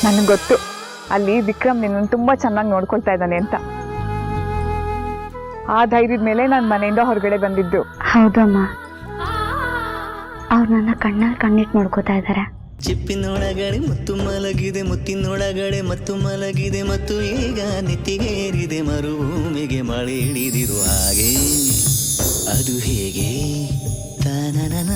ನನಗೆ ಗೊತ್ತು ಅಲ್ಲಿ ವಿಕ್ರಮ್ ನಿನ್ನನ್ನು ತುಂಬ ಚೆನ್ನಾಗಿ ನೋಡ್ಕೊಳ್ತಾ ಇದ್ದಾನೆ ಅಂತ. ಆ ಧೈರ್ಯದ ಮೇಲೆ ನಾನು ಮನೆಯಿಂದ ಹೊರಗಡೆ ಬಂದಿದ್ದು. ಹೌದಮ್ಮ, ಅವ್ರು ನನ್ನ ಕಣ್ಣಿಟ್ಟು ನೋಡ್ಕೋತಾ ಇದ್ದಾರೆ. ಚಿಪ್ಪಿನೊಳಗಡೆ ಮುತ್ತು ಮಲಗಿದೆ, ಮುತ್ತಿನೊಳಗಡೆ ಮತ್ತು ಮಲಗಿದೆ, ಮತ್ತು ಈಗ ನೆತ್ತಿಗೇರಿದೆ ಮರುಭೂಮಿಗೆ ಮಳೆ ಹಿಡಿದಿರು ಹಾಗೆ ಅದು ಹೇಗೆ ತಾನನ.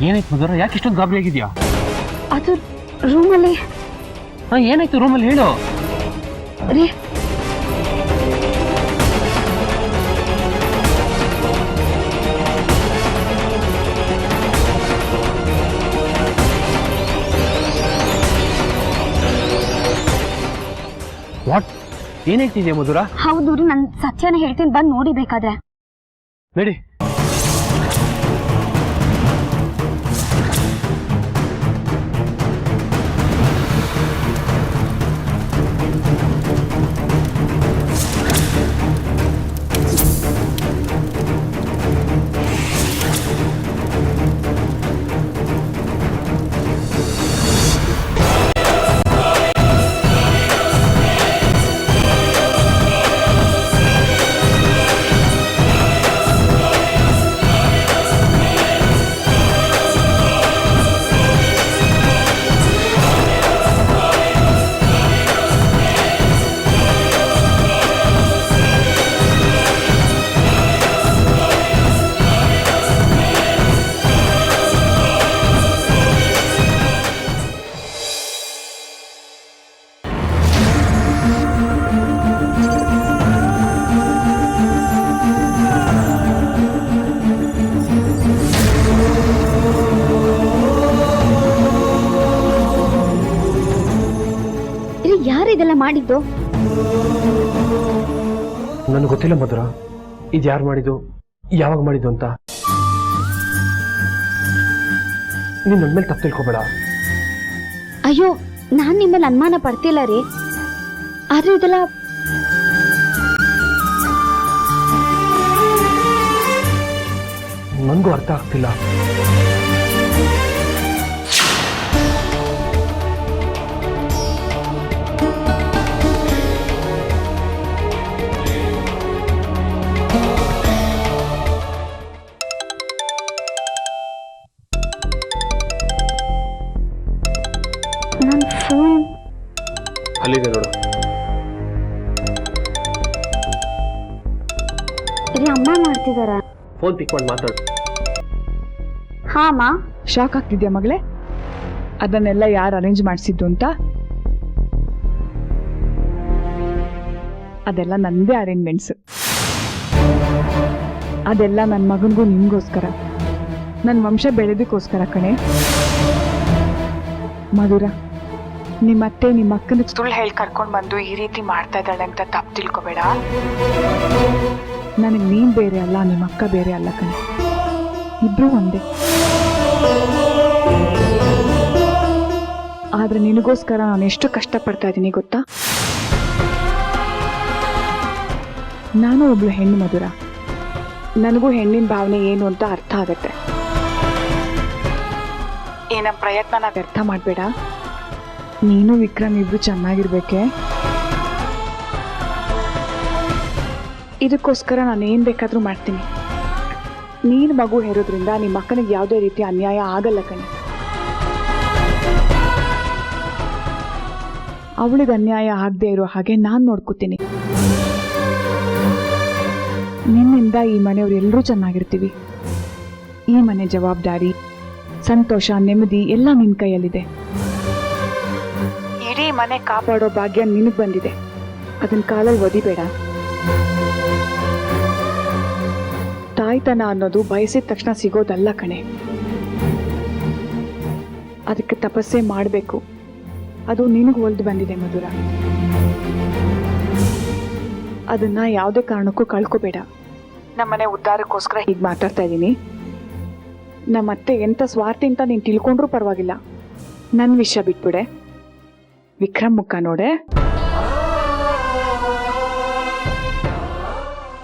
ಏನಾಯ್ತು ಮಧುರ, ಯಾಕೆ ಇಷ್ಟೊಂದು ಗಾಬರಿ ಆಗಿದ್ಯಾ? ಅದು ರೂಮಲ್ಲಿ. ಏನಾಯ್ತು ರೂಮಲ್ಲಿ ಹೇಳು. ರೀ, ವಾಟ್, ಏನಾಯ್ತಿದ್ಯಾ ಮಧುರ? ಹೌದು ರೀ, ನಾನು ಸತ್ಯನ ಹೇಳ್ತೀನಿ, ಬಂದು ನೋಡಿ ಬೇಕಾದ್ರೆ. ನಡಿ. ಇದೆಲ್ಲ ಮಾಡಿದ್ದು? ನನಗೆ ಗೊತ್ತಿಲ್ಲ ಮಧುರ, ಇದು ಯಾರು ಮಾಡಿದ್ದು, ಯಾವಾಗ ಮಾಡಿದ್ದು ಅಂತ. ನೀನು ನನ್ನ ಮೇಲೆ ತಪ್ಪು ತಿಳ್ಕೊಬೇಡ. ಅಯ್ಯೋ, ನಾನ್ ನಿಮ್ಮಲ್ಲಿ ಅನುಮಾನ ಪಡ್ತಿಲ್ಲ ರೀ. ಆದ್ರೆ ಇದೆಲ್ಲ ನನಗೂ ಅರ್ಥ ಆಗ್ತಿಲ್ಲ. ನನ್ನ ಫೋನ್ ಅಲ್ಲಿದೆ ನೋಡು. ಇಲ್ಲಿ ಅಮ್ಮ ಮಾಡ್ತಿದಾರ. ಫೋನ್ ಪಿಕ್ ಮಾಡಿ ಮಾತಾಡು. ಹಾ ಅಮ್ಮ. ಶಾಕ್ ಆಗ್ತಿದ್ಯಾ ಮಗಳೇ? ಅದನ್ನೆಲ್ಲ ಯಾರು ಅರೇಂಜ್ ಮಾಡಿಸಿದ್ದು ಅಂತ? ಅದೆಲ್ಲ ನಂದೇ ಅರೇಂಜ್ಮೆಂಟ್ಸ್. ಅದೆಲ್ಲ ನನ್ನ ಮಗನಿಗೂ ನಿಮಗೋಸ್ಕರ, ನನ್ನ ವಂಶ ಬೆಳೆದಕ್ಕೋಸ್ಕರ ಕಣೆ. ಮಧುರ, ನಿಮ್ಮತ್ತೆ ನಿಮ್ಮ ಅಕ್ಕನಿಗೆ ಸುಳ್ಳು ಹೇಳಿ ಕರ್ಕೊಂಡು ಬಂದು ಈ ರೀತಿ ಮಾಡ್ತಾ ಇದ್ದಾಳೆ ಅಂತ ತಪ್ಪು ತಿಳ್ಕೊಬೇಡ. ನನಗೆ ನೀನ್ ಬೇರೆ ಅಲ್ಲ, ನಿಮ್ಮ ಅಕ್ಕ ಬೇರೆ ಅಲ್ಲ ಕಣೆ, ಇಬ್ರು ಒಂದೇ. ಆದ್ರೆ ನಿನಗೋಸ್ಕರ ನಾನು ಎಷ್ಟು ಕಷ್ಟಪಡ್ತಾ ಇದ್ದೀನಿ ಗೊತ್ತಾ? ನಾನು ಒಬ್ಳು ಹೆಣ್ಣು ಮಧುರ, ನನಗೂ ಹೆಣ್ಣಿನ ಭಾವನೆ ಏನು ಅಂತ ಅರ್ಥ ಆಗತ್ತೆ. ಈ ನಮ್ಮ ಪ್ರಯತ್ನನ ವ್ಯರ್ಥ ಮಾಡಬೇಡ. ನೀನು ವಿಕ್ರಮ್ ಇಬ್ರು ಚೆನ್ನಾಗಿರ್ಬೇಕೆ. ಇದಕ್ಕೋಸ್ಕರ ನಾನು ಏನು ಬೇಕಾದರೂ ಮಾಡ್ತೀನಿ. ನೀನು ಮಗು ಹೇರೋದ್ರಿಂದ ನಿಮ್ಮ ಅಕ್ಕನಿಗೆ ಯಾವುದೇ ರೀತಿ ಅನ್ಯಾಯ ಆಗಲ್ಲ ಕಣೆ. ಅವಳಿಗೆ ಅನ್ಯಾಯ ಆಗದೆ ಇರೋ ಹಾಗೆ ನಾನು ನೋಡ್ಕೋತೀನಿ. ನಿನ್ನಿಂದ ಈ ಮನೆಯವ್ರು ಎಲ್ಲರೂ ಚೆನ್ನಾಗಿರ್ತೀವಿ. ಈ ಮನೆ ಜವಾಬ್ದಾರಿ, ಸಂತೋಷ, ನೆಮ್ಮದಿ ಎಲ್ಲ ನಿನ್ನ ಕೈಯಲ್ಲಿದೆ. ಇಡೀ ಮನೆ ಕಾಪಾಡೋ ಭಾಗ್ಯ ನಿನಗೆ ಬಂದಿದೆ. ಅದನ್ನ ಕಾಲಲ್ಲಿ ಒದಿಬೇಡ. ತಾಯ್ತನ ಅನ್ನೋದು ಬಯಸಿದ ತಕ್ಷಣ ಸಿಗೋದಲ್ಲ ಕಣೆ. ಅದಕ್ಕೆ ತಪಸ್ಸೆ ಮಾಡಬೇಕು. ಅದು ನಿನಗೆ ಒಲ್ದು ಬಂದಿದೆ ಮಧುರ. ಅದನ್ನ ಯಾವುದೇ ಕಾರಣಕ್ಕೂ ಕಳ್ಕೋಬೇಡ. ನಮ್ಮನೆ ಉದ್ಧಾರಕ್ಕೋಸ್ಕರ ಹೀಗೆ ಮಾತಾಡ್ತಾ ಇದ್ದೀನಿ. ನಮ್ಮತ್ತೆ ಎಂಥ ಸ್ವಾರ್ಥಿ ಅಂತ ನೀನು ತಿಳ್ಕೊಂಡ್ರೂ ಪರವಾಗಿಲ್ಲ. ನನ್ನ ವಿಷಯ ಬಿಟ್ಬಿಡೆ. ವಿಕ್ರಮ್ ಮುಖ ನೋಡೆ.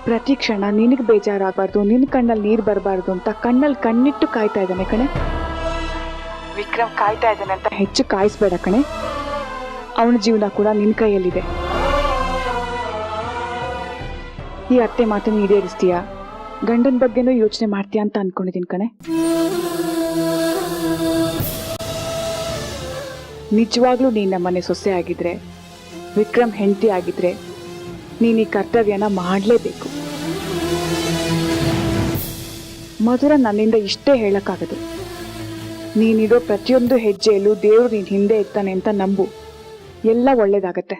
ಪ್ರತಿ ಕ್ಷಣ ನಿನಗೆ ಬೇಜಾರಾಗಬಾರ್ದು, ನಿನ್ನ ಕಣ್ಣಲ್ಲಿ ನೀರು ಬರಬಾರ್ದು ಅಂತ ಕಣ್ಣಲ್ಲಿ ಕಣ್ಣಿಟ್ಟು ಕಾಯ್ತಾ ಇದ್ದಾನೆ ಕಣೆ. ವಿಕ್ರಮ್ ಕಾಯ್ತಾ ಇದ್ದಾನೆ ಅಂತ ಹೆಚ್ಚು ಕಾಯಿಸ್ಬೇಡ ಕಣೆ. ಅವನ ಜೀವನ ಕೂಡ ನಿನ್ನ ಕೈಯಲ್ಲಿದೆ. ಈ ಅತ್ತೆ ಮಾತನ್ನು ಈಡೇರಿಸ್ತೀಯಾ? ಗಂಡನ ಬಗ್ಗೆನೂ ಯೋಚನೆ ಮಾಡ್ತೀಯಾ ಅಂತ ಅನ್ಕೊಂಡಿದ್ದೀನಿ ಕಣೆ. ನಿಜವಾಗ್ಲೂ ನೀನು ನಮ್ಮನೆ ಸೊಸೆ ಆಗಿದ್ರೆ, ವಿಕ್ರಮ್ ಹೆಂಡತಿ ಆಗಿದ್ರೆ, ನೀನು ಈ ಕರ್ತವ್ಯನ ಮಾಡಲೇಬೇಕು. ಮಧುರ, ನನ್ನಿಂದ ಇಷ್ಟೇ ಹೇಳಕ್ಕಾಗದು. ನೀನಿಡೋ ಪ್ರತಿಯೊಂದು ಹೆಜ್ಜೆಯಲ್ಲೂ ದೇವರು ನೀನು ಹಿಂದೆ ಇರ್ತಾನೆ ಅಂತ ನಂಬು. ಎಲ್ಲ ಒಳ್ಳೇದಾಗತ್ತೆ.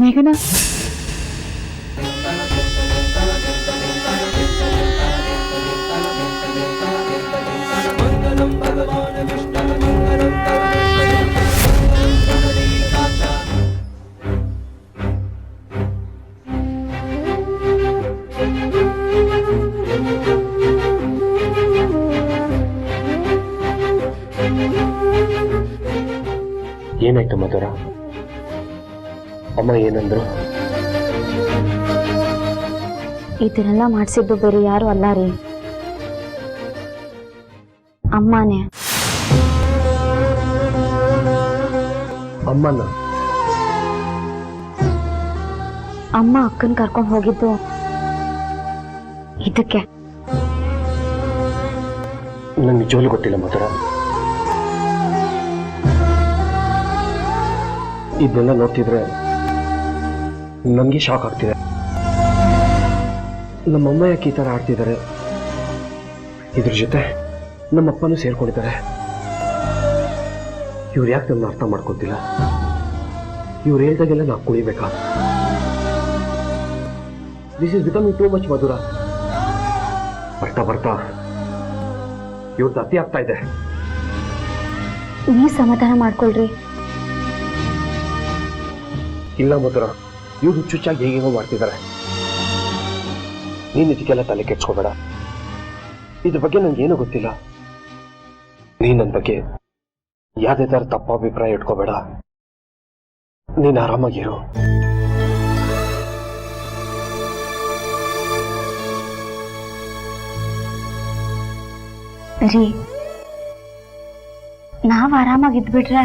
ಮೇಘನಾ, ಏನಾಯ್ತು ಮಧುರ? ಅಮ್ಮ ಏನಂದ್ರು? ಇದನ್ನೆಲ್ಲ ಮಾಡಿಸಿದ್ದು ಬೇರೆ ಯಾರು ಅಲ್ಲ ರೀ, ಅಮ್ಮನೇ. ಅಮ್ಮನ? ಅಮ್ಮ ಅಕ್ಕನ್ ಕರ್ಕೊಂಡು ಹೋಗಿದ್ದು ಇದಕ್ಕೆ. ನಂಗೆ ನಿಜವಾಗ್ಲೂ ಗೊತ್ತಿಲ್ಲ ಮಧುರ. ಇದನ್ನೆಲ್ಲ ನೋಡ್ತಿದ್ರೆ ನನಗೆ ಶಾಕ್ ಆಗ್ತಿದೆ. ನಮ್ಮಮ್ಮ ಯಾಕೆ ಈ ಥರ ಆಡ್ತಿದ್ದಾರೆ? ಇದ್ರ ಜೊತೆ ನಮ್ಮಪ್ಪನೂ ಸೇರ್ಕೊಂಡಿದ್ದಾರೆ. ಇವ್ರು ಯಾಕೆ ನನ್ನ ಅರ್ಥ ಮಾಡ್ಕೊತಿಲ್ಲ? ಇವ್ರು ಹೇಳ್ದಾಗೆಲ್ಲ ನಾವು ಕುಳಿಬೇಕಾ? This is becoming too much Madhura. ಬರ್ತಾ ಬರ್ತಾ ಇವ್ರದ್ದು ಅತಿ ಆಗ್ತಾ ಇದೆ. ನೀವ್ ಸಮಾಧಾನ ಮಾಡ್ಕೊಳ್ರಿ. ಇಲ್ಲ ಮಧುರ, ಇವ್ರು ಹುಚ್ಚುಚ್ಚಾಗಿ ಹೇಗೇನೋ ಮಾಡ್ತಿದ್ದಾರೆ. ನೀನ್ ಇದಕ್ಕೆಲ್ಲ ತಲೆ ಕೆಡ್ಸ್ಕೋಬೇಡ. ಇದ್ರ ಬಗ್ಗೆ ನಂಗೇನು ಗೊತ್ತಿಲ್ಲ. ನೀನ್ ನನ್ನ ಬಗ್ಗೆ ಯಾವುದೇ ತರ ತಪ್ಪ ಅಭಿಪ್ರಾಯ ಇಟ್ಕೋಬೇಡ. ನೀನ್ ಆರಾಮಾಗಿರು. ರೀ, ನಾವ್ ಆರಾಮಾಗಿದ್ಬಿಟ್ರೆ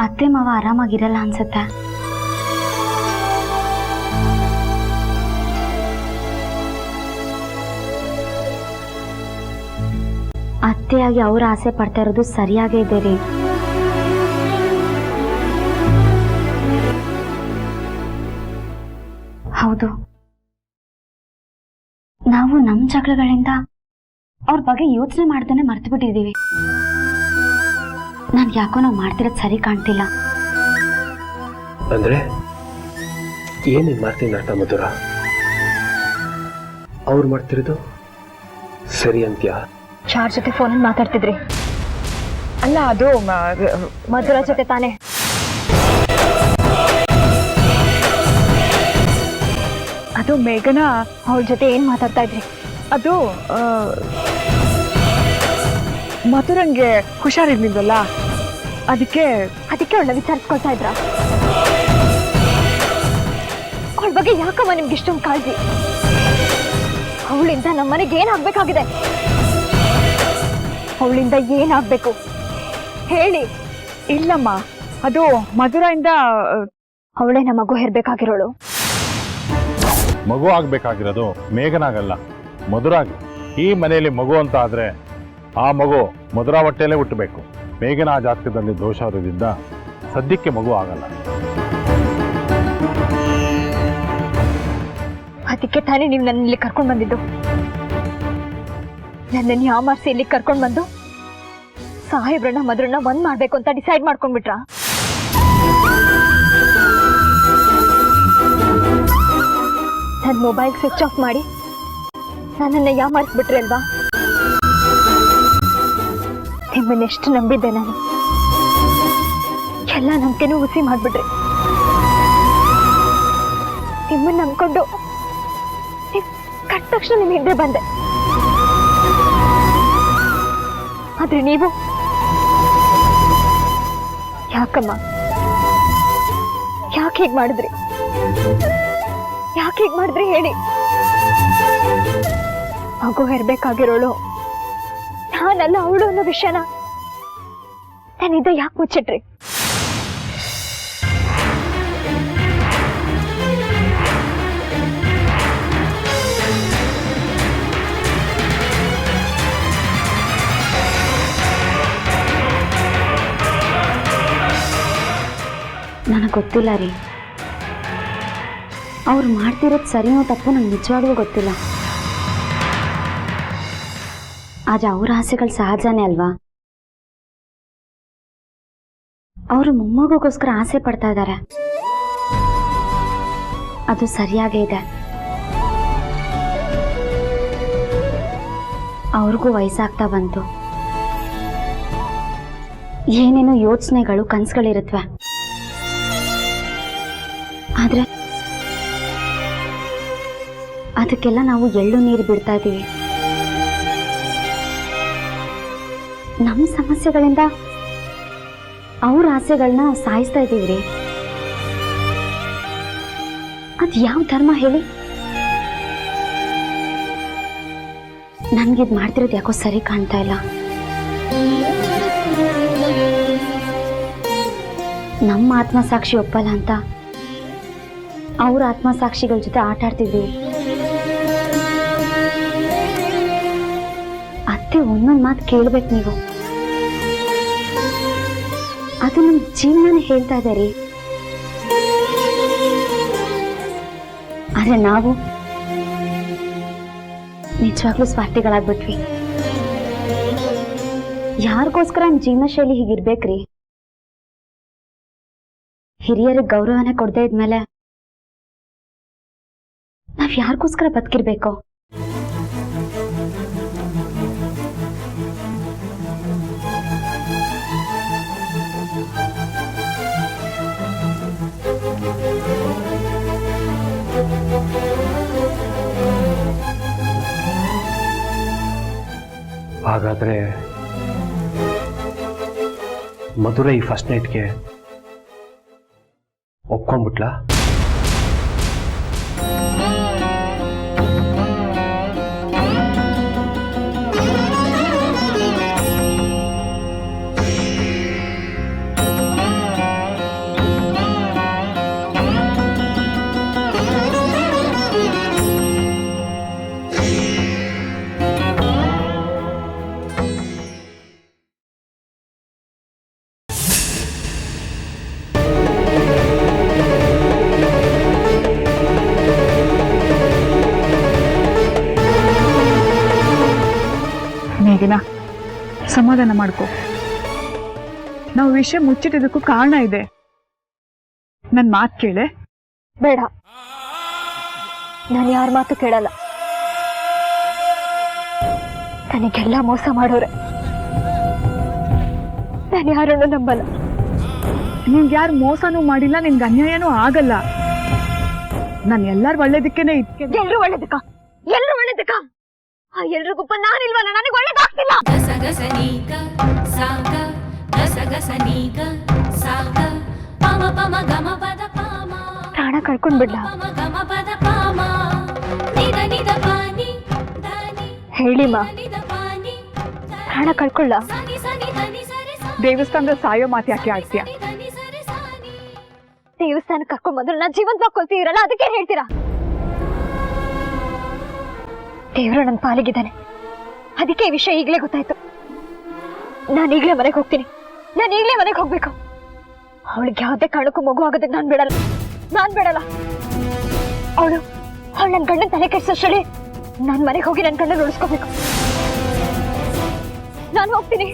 ಅತ್ತೆ ಮಾವ ಆರಾಮಾಗಿರಲ್ಲ ಅನ್ಸತ್ತೆ. ಅತ್ತೆಯಾಗಿ ಅವ್ರ ಆಸೆ ಪಡ್ತಾ ಇರೋದು ಸರಿಯಾಗೇ ಇದೆ ರೀ. ಹೌದು, ನಾವು ನಮ್ ಜಗಳಗಳಿಂದ ಅವ್ರ ಬಗ್ಗೆ ಯೋಚನೆ ಮಾಡ್ತಾನೆ ಮರ್ತು ಬಿಟ್ಟಿದೀವಿ. ನನ್ ಯಾಕೋ ನಾವು ಮಾಡ್ತಿರೋದು ಸರಿ ಕಾಣ್ತಿಲ್ಲ. ಅಂದ್ರೆ ಏನೇನ್ ಮಾಡ್ತೀನಿ ಅರ್ಥ ಮಧುರ? ಅವ್ರು ಮಾಡ್ತಿರೋದು ಸರಿ ಅಂತ್ಯಾ? ಯಾರ ಜೊತೆ ಫೋನಲ್ಲಿ ಮಾತಾಡ್ತಿದ್ರಿ? ಅಲ್ಲ, ಅದು ಮಧುರ ಜೊತೆ ತಾನೇ? ಅದು ಮೇಘನ ಅವಳ ಜೊತೆ ಏನ್ ಮಾತಾಡ್ತಾ ಇದ್ರಿ? ಅದು ಮಧುರಂಗೆ ಹುಷಾರಿರ್ಲಿಲ್ವಲ್ಲ, ಅದಕ್ಕೆ ಅವಳನ್ನ ವಿಚಾರಿಸ್ಕೊಳ್ತಾ ಇದ್ರ? ಅವಳ ಬಗ್ಗೆ ಯಾಕಮ್ಮ ನಿಮ್ಗೆ ಇಷ್ಟೊಂದು ಕಾಳಜಿ? ಅವಳಿಂದ ನಮ್ಮನೆಗೆ ಏನಾಗ್ಬೇಕಾಗಿದೆ? ಅವಳಿಂದ ಏನಾಗ್ಬೇಕು ಹೇಳಿ. ಇಲ್ಲಮ್ಮ, ಅದು ಮಧುರದಿಂದ ಅವಳೇ ನಮ್ಮ ಮಗು ಹೆರ್ಬೇಕಾಗಿರೋಳು. ಮಗು ಆಗ್ಬೇಕಾಗಿರೋದು ಮೇಘನಾಗಲ್ಲ, ಮಧುರಾಗಿ. ಈ ಮನೆಯಲ್ಲಿ ಮಗು ಅಂತ ಆದ್ರೆ ಆ ಮಗು ಮಧುರ ಹೊಟ್ಟೆಯಲ್ಲೇ ಹುಟ್ಟಬೇಕು. ಮೇಘನ ಜಾತಕದಲ್ಲಿ ದೋಷ ಇರೋದ್ರಿಂದ ಸದ್ಯಕ್ಕೆ ಮಗು ಆಗಲ್ಲ. ಅದಕ್ಕೆ ತಾನೇ ನೀವು ನನ್ನ ಇಲ್ಲಿ ಕರ್ಕೊಂಡು ಬಂದಿದ್ದು. ನನ್ನನ್ನು ಯಾಮಾರಿಸಿ ಇಲ್ಲಿ ಕರ್ಕೊಂಡು ಬಂದು ಸಾಹೇಬ್ರನ್ನ ಮಧುರನ್ನ ಒಂದ್ ಮಾಡ್ಬೇಕು ಅಂತ ಡಿಸೈಡ್ ಮಾಡ್ಕೊಂಡ್ಬಿಟ್ರ? ನನ್ನ ಮೊಬೈಲ್ ಸ್ವಿಚ್ ಆಫ್ ಮಾಡಿ ನನ್ನನ್ನ ಯಾಮಾರಿಸ್ಬಿಟ್ರಿ ಅಲ್ವಾ? ನಿಮ್ಮನ್ನೆಷ್ಟು ನಂಬಿದ್ದೆ ನಾನು. ಎಲ್ಲ ನಂಬಿಕೆನೂ ಹುಸಿ ಮಾಡ್ಬಿಟ್ರಿ. ನಿಮ್ಮನ್ನ ನಂಬ್ಕೊಂಡು ಕಟ್ಟ ತಕ್ಷಣ ನಿಮ್ ಹಿಂದೆ ಬಂದೆ. ಆದ್ರೆ ನೀವು ಯಾಕಮ್ಮ, ಯಾಕೆ ಹೀಗ್ ಮಾಡಿದ್ರಿ? ಯಾಕೆ ಹೀಗ್ ಮಾಡಿದ್ರಿ ಹೇಳಿ. ಮಗು ಹೆರ್ಬೇಕಾಗಿರೋಳು ನಾನಲ್ಲ, ಅವಳು ಅನ್ನೋ ವಿಷಯನ ನಾನಿಂದ ಯಾಕೆ ಮುಚ್ಚಿಟ್ರಿ? ನನಗೆ ಗೊತ್ತಿಲ್ಲ ರೀ. ಅವ್ರು ಮಾಡ್ತಿರೋದು ಸರಿನೋ ತಪ್ಪು ನಂಗೆ ನಿಜವಾಗ್ಲೂ ಗೊತ್ತಿಲ್ಲ. ಆದ್ರೆ ಅವ್ರ ಆಸೆಗಳು ಸಹಜನೇ ಅಲ್ವಾ? ಅವರು ಮೊಮ್ಮಗೋಸ್ಕರ ಆಸೆ ಪಡ್ತಾ ಇದ್ದಾರೆ, ಅದು ಸರಿಯಾಗೇ ಇದೆ. ಅವ್ರಿಗೂ ವಯಸ್ಸಾಗ್ತಾ ಬಂತು. ಏನೇನೋ ಯೋಚನೆಗಳು, ಕನಸುಗಳಿರುತ್ತವೆ. ಆದ್ರೆ ಅದಕ್ಕೆಲ್ಲ ನಾವು ಎಳ್ಳು ನೀರು ಬಿಡ್ತಾ ಇದ್ದೀವಿ. ನಮ್ಮ ಸಮಸ್ಯೆಗಳಿಂದ ಅವ್ರ ಆಸೆಗಳನ್ನ ಸಾಯಿಸ್ತಾ ಇದ್ದೀವಿ ರೀ. ಅದು ಯಾವ ಧರ್ಮ ಹೇಳಿ? ನನ್ಗಿದ್ ಮಾಡ್ತಿರೋದು ಯಾಕೋ ಸರಿ ಕಾಣ್ತಾ ಇಲ್ಲ. ನಮ್ಮ ಆತ್ಮಸಾಕ್ಷಿ ಒಪ್ಪಲ್ಲ ಅಂತ ಅವ್ರ ಆತ್ಮಸಾಕ್ಷಿಗಳ ಜೊತೆ ಆಟ ಆಡ್ತಿದ್ವಿ. ಅತ್ತೆ ಒಂದೊಂದು ಮಾತು ಕೇಳ್ಬೇಕು ನೀವು. ಅದು ನಮ್ಮ ಜೀವನನೇ ಹೇಳ್ತಾ ಇದೆ ರೀ. ಆದ್ರೆ ನಾವು ನಿಜವಾಗ್ಲೂ ಸ್ವಾರ್ಥಿಗಳಾಗ್ಬಿಟ್ವಿ. ಯಾರಿಗೋಸ್ಕರ ನಿಮ್ಮ ಜೀವನ ಶೈಲಿ ಹೀಗಿರ್ಬೇಕ್ರಿ? ಹಿರಿಯರಿಗೆ ಗೌರವನೇ ಕೊಡದೇ ಇದ್ಮೇಲೆ ನಾವ್ ಯಾರಿಗೋಸ್ಕರ ಬದುಕಿರ್ಬೇಕು? ಹಾಗಾದ್ರೆ ಮಧುರ ಈ ಫಸ್ಟ್ ನೈಟ್ಗೆ ಒಪ್ಕೊಂಡ್ಬಿಟ್ಲಾ? ಮೇಘನಾ, ಸಮಾಧಾನ ಮಾಡ್ಕೊ. ನಾವು ವಿಷಯ ಮುಚ್ಚಿಟ್ಟಿದ್ದಕ್ಕೂ ಕಾರಣ ಇದೆ. ನನ್ ಮಾತು ಕೇಳೆ. ಬೇಡ, ನಾನು ಯಾರ ಮಾತು ಕೇಳಲ್ಲ. ನನಗೆಲ್ಲ ಮೋಸ ಮಾಡೋರೆ, ನಾನು ಯಾರನ್ನು ನಂಬಲ್ಲ. ನಿನ್ಗೆ ಯಾರು ಮೋಸನೂ ಮಾಡಿಲ್ಲ, ನಿನ್ಗೆ ಅನ್ಯಾಯನೂ ಆಗಲ್ಲ. ನಾನು ಎಲ್ಲಾರು ಒಳ್ಳೇದಕ್ಕೇನೆ ಇದ್ಕೆ. ಎಲ್ರು ಒಳ್ಳೇದಕ್ಕ, ಎಲ್ರು ಒಳ್ಳೇದಕ್ಕ. ಆ ಎಲ್ರಿಗೊಬ್ಬ ನಾನಿಲ್ವಲ್ಲ, ನನಗೆ ಒಳ್ಳೇದಾಗ್ತಿಲ್ಲ. ಗಸಗಸನೀಗ ಸಾಗ ಗಸಗಸನೀಗ ಸಾಗ ಪಮ ಪಮ ಗಮ ಪದ ಪಾಮ ಪ್ರಾಣ ಕಳ್ಕೊಂಡ್ಬಿಡ್ಲ. ಪಮ ಗಮ ಪದ ಪಾಮ ನಿದ ನಿದ ಪಾನಿ ದಾನಿ ಹೇಳಿಮ್ಮ, ನಿದ ಪಾನಿ ಪ್ರಾಣ ಕಳ್ಕೊಳ್ಳ. ಸನಿ ಸನಿ ಧನಿ ಸರಿ ಸಾ ದೇವಸ್ಥಾನದಲ್ಲಿ ಸಾಯೋ ಮಾತು ಯಾಕೆ ಆಡ್ತೀಯ? ಧನಿ ಸರಿ ಸಾನಿ ದೇವಸ್ಥಾನಕ್ಕೆ ಕರ್ಕೊಂಡ್ ಬಂದ್ರು ನಾ ಜೀವಂತವಾಗಿ ಕೊಲ್ತೀರಲ್ಲ, ಅದಕ್ಕೆ ಹೇಳ್ತೀರಾ? ದೇವ್ರು ನನ್ನ ಪಾಲಿಗಿದ್ದಾನೆ, ಅದಕ್ಕೆ ಈ ವಿಷಯ ಈಗಲೇ ಗೊತ್ತಾಯ್ತು. ನಾನು ಈಗಲೇ ಮನೆಗೆ ಹೋಗ್ತೀನಿ, ನಾನು ಈಗಲೇ ಮನೆಗೆ ಹೋಗ್ಬೇಕು. ಅವಳಿಗೆ ಯಾವುದೇ ಕಾರಣಕ್ಕೂ ಮಗು ಆಗೋದಕ್ಕೆ ನಾನು ಬಿಡಲ್ಲ, ನಾನು ಬಿಡಲ್ಲ. ಅವಳು ನನ್ನ ಗಂಡನ ತಲೆ ಕೆಡಿಸೋಷ್ಟರಲ್ಲಿ ನಾನು ಮನೆಗೆ ಹೋಗಿ ನನ್ನ ಗಂಡನ ಉಳಿಸ್ಕೋಬೇಕು. ನಾನು ಹೋಗ್ತೀನಿ.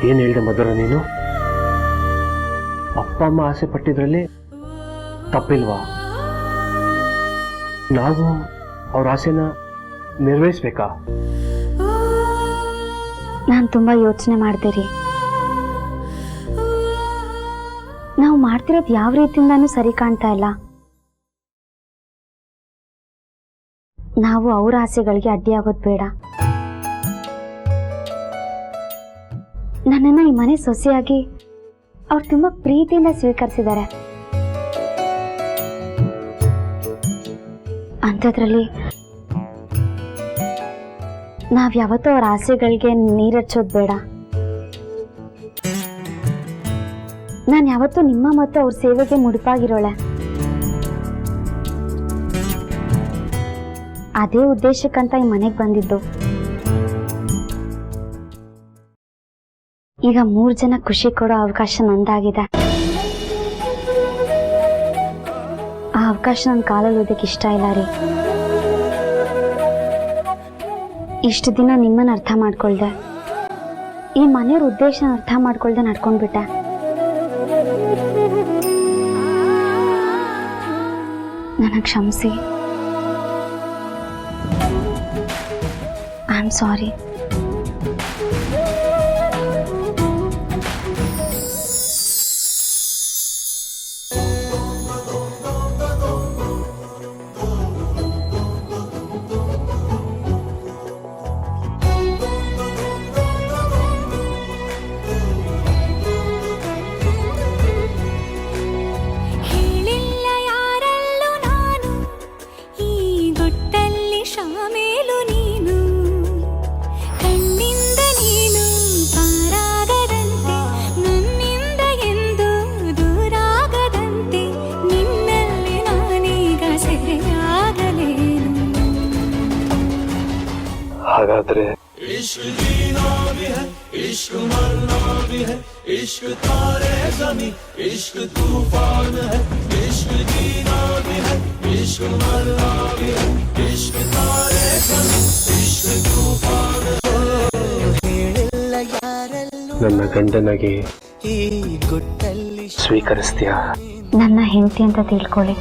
ಏನ್ ಹೇಳ್ದೆ ಮಧುರ ನೀನು? ಅಪ್ಪ ಅಮ್ಮ ಆಸೆ ಪಟ್ಟಿದ್ರಲ್ಲಿ ತಪ್ಪಿಲ್ವಾ? ನಾವು ಅವ್ರ ಆಸೆನ ನಿರ್ವಹಿಸ್ಬೇಕಾ? ನಾನು ತುಂಬಾ ಯೋಚನೆ ಮಾಡಿದೆ ರೀ. ನಾವು ಮಾಡ್ತಿರೋದು ಯಾವ ರೀತಿಯಿಂದಾನು ಸರಿ ಕಾಣ್ತಾ ಇಲ್ಲ. ನಾವು ಅವ್ರ ಆಸೆಗಳಿಗೆ ಅಡ್ಡಿಯಾಗೋದು ಬೇಡ. ನನ್ನನ್ನು ಈ ಮನೆ ಸೊಸೆಯಾಗಿ ಅವ್ರು ತುಂಬಾ ಪ್ರೀತಿಯಿಂದ ಸ್ವೀಕರಿಸಿದ್ದಾರೆ. ಅಂಥದ್ರಲ್ಲಿ ನಾವ್ ಯಾವತ್ತೂ ಅವ್ರ ಆಸೆಗಳಿಗೆ ನೀರಚ್ಚೋದು ಬೇಡ. ನಾನು ಯಾವತ್ತೂ ನಿಮ್ಮ ಮತ್ತು ಅವ್ರ ಸೇವೆಗೆ ಮುಡುಪಾಗಿರೋಳೆ. ಅದೇ ಉದ್ದೇಶಕ್ಕಂತ ಈ ಮನೆಗೆ ಬಂದಿದ್ದು. ಈಗ 3 ಜನ ಖುಷಿ ಕೊಡೋ ಅವಕಾಶ ನಂದಾಗಿದೆ. ಆ ಅವಕಾಶ ನನ್ನ ಕಾಲಲ್ಲಿ ಓದಕ್ಕೆ ಇಷ್ಟ ಇಲ್ಲ ರೀ. ಇಷ್ಟು ದಿನ ನಿಮ್ಮನ್ನ ಅರ್ಥ ಮಾಡ್ಕೊಳ್ದೆ, ಈ ಮನೆಯವ್ರ ಉದ್ದೇಶನ ಅರ್ಥ ಮಾಡ್ಕೊಳ್ದೆ ನಡ್ಕೊಂಡ್ಬಿಟ್ಟೆ. ನನಗೆ ಕ್ಷಮಿಸಿ. I am sorry. ಹೇಳಿಲ್ಲ ಯಾರಲ್ಲೂ ನಾನು ಈ ಗುಟ್ಟಲ್ಲಿ ಶಾಮೇಲು ನೀನು ಕಣ್ಣಿಂದ ನೀನು ಪಾರಾಗದಂತೆ ನನ್ನಿಂದ ಎಂದು ದೂರಾಗದಂತೆ ನಿನ್ನಲ್ಲಿ ನಾನೀಗ ಸೆರೆಯಾಗಲೇನು. ಹಾಗಾದ್ರೆ ಹೇಳಿಲ್ಲ ಯಾರಲ್ಲೂ ನನ್ನ ಗಂಡನಾಗಿ ಈ ಗುಟ್ಟಲ್ಲಿ ಸ್ವೀಕರಿಸ್ತೀಯಾ? ನನ್ನ ಹೆಂಡತಿ ಅಂತ ತಿಳ್ಕೊಳ್ಳಿ